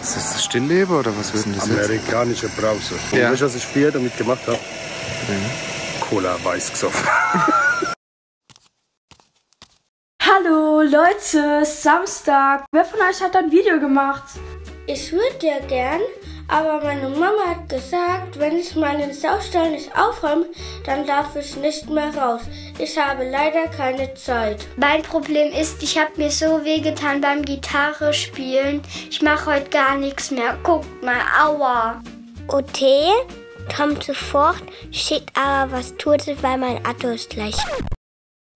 Ist das Stillleben oder was wird denn das jetzt? Amerikanische Brause. Und Ja. was ich früher damit gemacht habe? Cola weiß gesoffen. Hallo Leute, Samstag. Wer von euch hat ein Video gemacht? Ich würde ja gern, aber meine Mama hat gesagt, wenn ich meinen Saustall nicht aufräume, dann darf ich nicht mehr raus. Ich habe leider keine Zeit. Mein Problem ist, ich habe mir so wehgetan beim Gitarre spielen. Ich mache heute gar nichts mehr. Guckt mal, aua. OT kommt sofort, steht aber, was tut es, weil mein Auto ist gleich.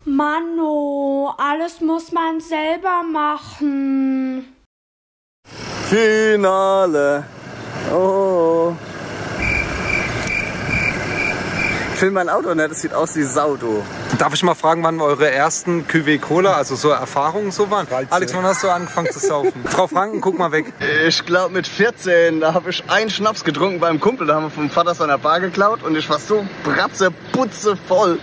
Mano, alles muss man selber machen. Finale. Oh. Film mein Auto, ne? Das sieht aus wie Sau, du. Darf ich mal fragen, wann eure ersten Cuvée Cola, also so Erfahrungen so waren? 13. Alex, wann hast du angefangen zu saufen? Frau Franken, guck mal weg. Ich glaube mit 14, da habe ich einen Schnaps getrunken beim Kumpel. Da haben wir vom Vater seiner Bar geklaut und ich war so bratzeputze voll.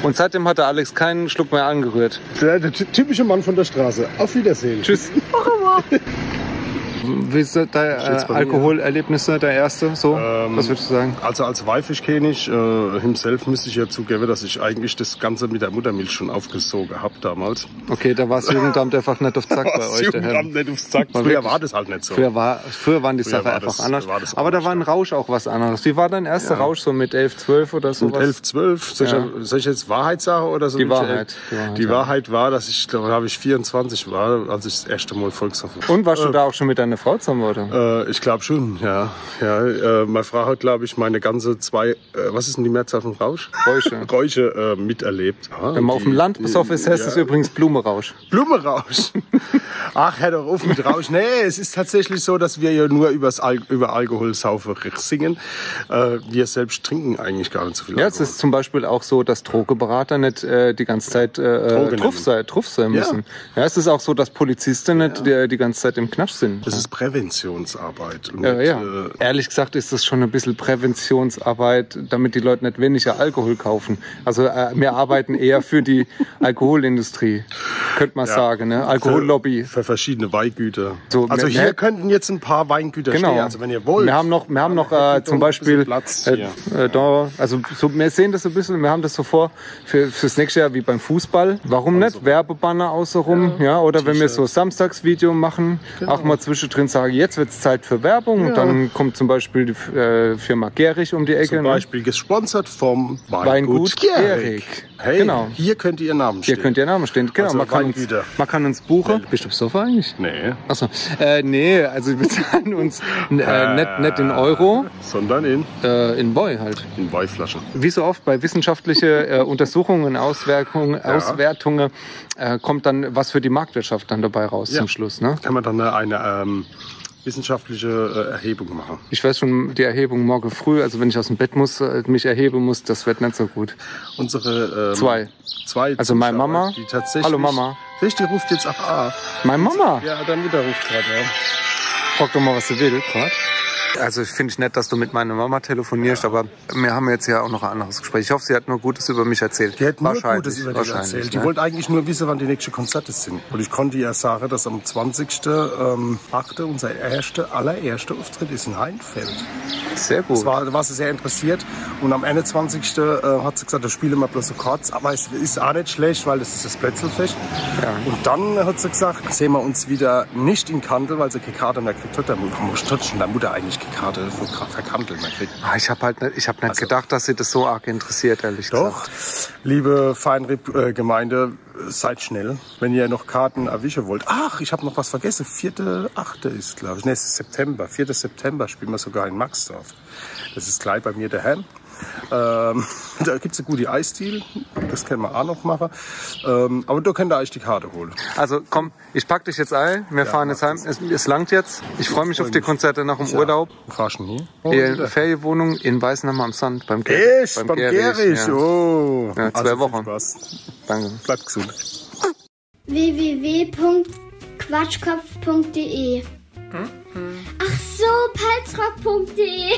Und seitdem hat der Alex keinen Schluck mehr angerührt. Der typische Mann von der Straße. Auf Wiedersehen. Tschüss. Wie ist dein Alkoholerlebnisse, der erste? So? Was würdest du sagen? Also als Walfischkönig himself müsste ich ja zugeben, dass ich eigentlich das Ganze mit der Muttermilch schon aufgesogen habe damals. Okay, da war das Jugendamt einfach nicht auf Zack bei euch. Das Jugendamt nicht aufs Zack. Früher war das halt nicht so. Früher waren die Sachen einfach anders. Aber da war ein Rausch auch was anderes. Wie war dein erster Rausch so mit 11, 12 oder sowas? Mit 11, 12. Soll ich jetzt Wahrheit sagen oder so? Die Wahrheit. Die Wahrheit war, dass ich, glaube ich, 24 war, als ich das erste Mal Volkshofen. Und warst du da auch schon mit deiner Frau zusammen, oder? Ich glaube schon, ja. Meine Frau hat, glaube ich, meine ganze was ist denn die Mehrzahl von Rausch? Räusche miterlebt. Wenn man auf dem Land besoffen ist, heißt es übrigens Blumenrausch. Blumenrausch? Ach, hör doch auf mit Rausch. Nee, es ist tatsächlich so, dass wir ja nur über Alkoholsaufen singen. Wir selbst trinken eigentlich gar nicht so viel Alkohol. Ja, es ist zum Beispiel auch so, dass Drogenberater nicht die ganze Zeit Truff sein müssen. Ja, es ist auch so, dass Polizisten nicht die ganze Zeit im Knast sind. Das ist Präventionsarbeit. Und Ehrlich gesagt ist das schon ein bisschen Präventionsarbeit, damit die Leute nicht weniger Alkohol kaufen. Also wir arbeiten eher für die Alkoholindustrie, könnte man sagen, ne? Alkohollobby. Für verschiedene Weingüter. So, also hier könnten jetzt ein paar Weingüter stehen, also wenn ihr wollt. Wir haben noch zum Beispiel Platz da, also so, wir sehen das so ein bisschen, wir haben das so vor fürs nächste Jahr wie beim Fußball. Warum nicht? Werbebanner außenrum, oder wenn wir so Samstagsvideo machen, auch mal zwischendrin sagen, jetzt wird es Zeit für Werbung und dann kommt zum Beispiel die Firma Gehrig um die Ecke. Zum Beispiel gesponsert vom Weingut Gehrig. Hey, genau. Hier könnt ihr Namen stehen. Hier könnt ihr Namen stehen, genau. Also man kann uns buchen. Bist du auf Sofa eigentlich? Nee. Achso. Nee, also wir bezahlen uns nicht in Euro. Sondern in Boy halt. In Boy-Flaschen. Wie so oft bei wissenschaftlichen Untersuchungen, Auswertungen kommt dann was für die Marktwirtschaft dann dabei raus zum Schluss. Ne? Kann man dann eine wissenschaftliche Erhebung machen. Ich weiß schon, die Erhebung morgen früh, also wenn ich aus dem Bett mich erheben muss, das wird nicht so gut. Unsere zwei also meine Mama, die tatsächlich, hallo Mama. Die ruft jetzt ab. Meine Mama? Ja, deine Mutter ruft gerade, Frag doch mal, was sie will gerade. Also ich finde es nett, dass du mit meiner Mama telefonierst, aber wir haben jetzt ja auch noch ein anderes Gespräch. Ich hoffe, sie hat nur Gutes über mich erzählt. Die hat nur Gutes über dich erzählt. Ne? Die wollte eigentlich nur wissen, wann die nächsten Konzerte sind. Und ich konnte ihr sagen, dass am 20.08. unser allererster Auftritt ist in Heinfeld. Sehr gut. Da war sie sehr interessiert. Und am 21. Hat sie gesagt, da spielen wir bloß so kurz. Aber es ist auch nicht schlecht, weil das ist das Plätzelfest. Ja. Und dann hat sie gesagt, sehen wir uns wieder nicht in Kandel, weil sie keine Karte mehr gekriegt hat. Da muss der Mutter eigentlich keine Karte für Kandel mehr kriegen. Ich habe nicht gedacht, dass sie das so arg interessiert, ehrlich gesagt. Doch, liebe Feinripp-Gemeinde, seid schnell, wenn ihr noch Karten erwischen wollt. Ach, ich habe noch was vergessen. 4.8. ist, glaube ich. Ne, es ist September. 4. September spielen wir sogar in Maxdorf. Das ist gleich bei mir daheim. Da gibt es eine gute Eisdiele, das können wir auch noch machen. Aber da könnt ihr euch die Karte holen. Also komm, ich pack dich jetzt ein, wir fahren jetzt heim, es langt jetzt. Ich freue mich auf die Konzerte nach dem Urlaub. Die Ferienwohnung in Weißenhammer am Sand beim Gehrig. Beim Gehrig, oh. Ja, 2 Wochen. Danke. Bleibt gesund. www.quatschkopf.de Ach so, palzrock.de